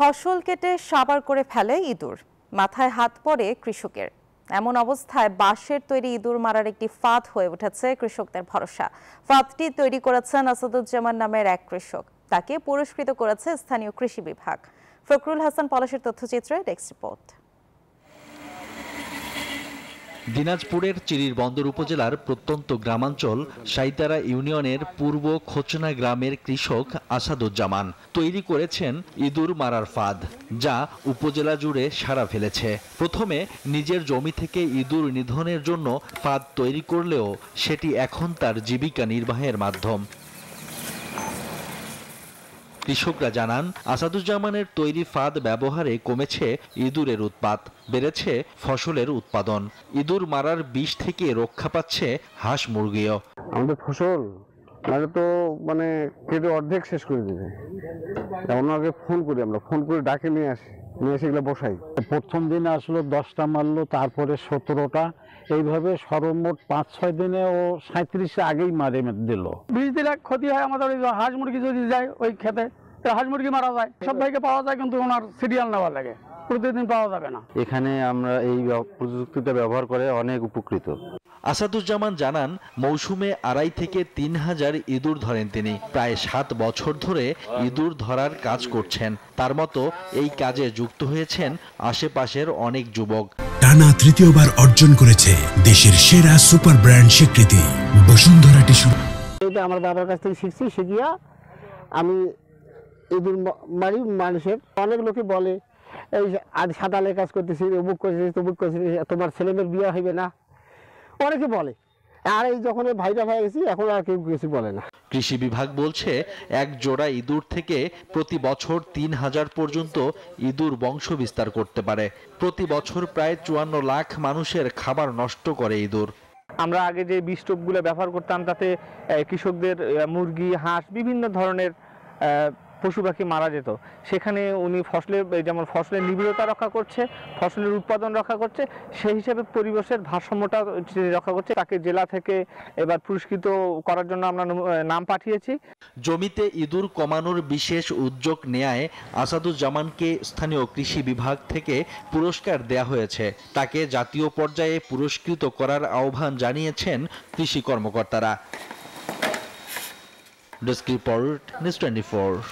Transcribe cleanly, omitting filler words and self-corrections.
ফসল কেটে সাবার করে ফেলে ইঁদুর, মাথায় হাত পড়ে কৃষকের। এমন অবস্থায় বাঁশের তৈরি ইঁদুর মারার একটি ফাঁদ হয়ে উঠেছে কৃষকদের ভরসা। ফাঁদটি তৈরি করেছেন আসাদুজ্জামান নামের এক কৃষক, তাকে পুরস্কৃত করেছে স্থানীয় কৃষি বিভাগ। ফখরুল হাসান পলাশের তথ্যচিত্রে ডেস্ক রিপোর্ট। দিনাজপুরের চিরিরবন্দর উপজেলার প্রত্যন্ত গ্রামাঞ্চল সাইতারা ইউনিয়নের পূর্ব খোচনা গ্রামের কৃষক আসাদুজ্জামান তৈরি করেছেন ইঁদুর মারার ফাঁদ, যা উপজেলা জুড়ে সাড়া ফেলেছে। প্রথমে নিজের জমি থেকে ইঁদুর নিধনের জন্য ফাঁদ তৈরি করলেও সেটি এখন তার জীবিকা নির্বাহের মাধ্যম। কৃষকরা জানান, আসাদুজ্জামানের তৈরি ফাঁদ ব্যবহারে কমেছে ইঁদুরের উৎপাত, বেড়েছে ফসলের উৎপাদন। ইঁদুর মারার বিষ থেকে রক্ষা পাচ্ছে হাঁস মুরগিও। আমাদের ফসল তো কেটে অর্ধেক শেষ করে দিবে। ওনাকে ফোন করে ডাকে নিয়ে এসে এগুলো বসাই। প্রথম দিনে আসলে 10টা মারলো, তারপরে 17টা, এইভাবে সর্বমোট 5-6 দিনে ও 37 আগেই মারে দিল। বীজ দিলে ক্ষতি হয় আমাদের। হাঁস মুরগি যদি যায় ওই খেতে, হাঁস মুরগি মারা যায়। সব ভাইকে পাওয়া যায়, কিন্তু ওনার সিরিয়াল নেওয়া লাগে, প্রতিদিন পাওয়া যাবে না। এখানে আমরা এই প্রযুক্তিটা ব্যবহার করে অনেক উপকৃত। আসাদুজ্জামান জানান, মৌসুমে 2.5 থেকে 3,000 ইঁদুর ধরেন তিনি। প্রায় 7 বছর ধরে ইঁদুর ধরার কাজ করছেন। তার মতো এই কাজে যুক্ত হয়েছেন আশেপাশের অনেক যুবক। টানা তৃতীয়বার অর্জন করেছে দেশের সেরা সুপার ব্র্যান্ড স্বীকৃতি বসুন্ধরা টিস্যু। এটা আমার বাবার কাছ থেকে শিখছি, শিখিয়া আমি ইঁদুর মারি। মানুষের অনেক লোকে বলে, এই আজ সাদালে কাজ করতেছি, অমুক করতেছি, তমুক করতেছি, তোমার ছেলেমেয়ের বিয়ে হইবে না, অনেকে বলে। আর এই যখন ভাইরাল হয়ে গেছি, এখন আর কেউ কিছু বলে না। কৃষি বিভাগ বলছে, এক জোড়া ইঁদুর থেকে প্রতি বছর 3,000 পর্যন্ত ইঁদুর বংশ বিস্তার করতে পারে। প্রতি বছর প্রায় 54 লাখ মানুষের খাবার নষ্ট করে ইঁদুর। আমরা আগে যে বীজ টোপগুলো ব্যবহার করতাম, তাতে কৃষকদের মুরগি, হাঁস, বিভিন্ন ধরনের পশু পাখি মারা যেত। সেখানে উনি ফসলের নিবিড়তা রক্ষা করছে, ফসলের উৎপাদন রক্ষা করছে, সেই হিসেবে পরিবেশের ভারসাম্যটা রক্ষা করছে। তাকে জেলা থেকে এবার পুরস্কৃত করার জন্য আমরা নাম পাঠিয়েছি। জমিতে ইঁদুর কমানোর বিশেষ উদ্যোগ নেয় আসাদুজ্জামানকে স্থানীয় কৃষি বিভাগ থেকে পুরস্কার দেয়া হয়েছে। তাকে জাতীয় পর্যায়ে পুরস্কৃত করার আহ্বান জানিয়েছেন কৃষি কর্মকর্তারা। Desk report, news 24।